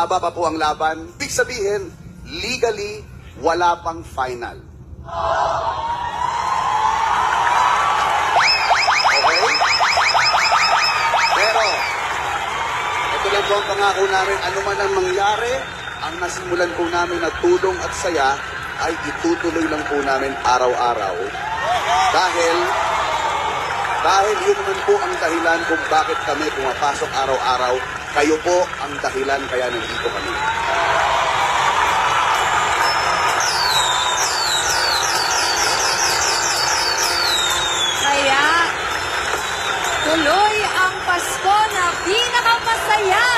Haba pa po ang laban. Ibig sabihin, legally, wala pang final. Okay? Pero, ito lang po ang pangako namin. Ano man ang mangyari, ang nasimulan po namin na tulong at saya ay itutuloy lang po namin araw-araw. Dahil yun naman po ang dahilan kung bakit kami pumapasok araw-araw. Kayo po ang dahilan kaya nandito kami. Kaya tuloy ang Pasko na pinakamasaya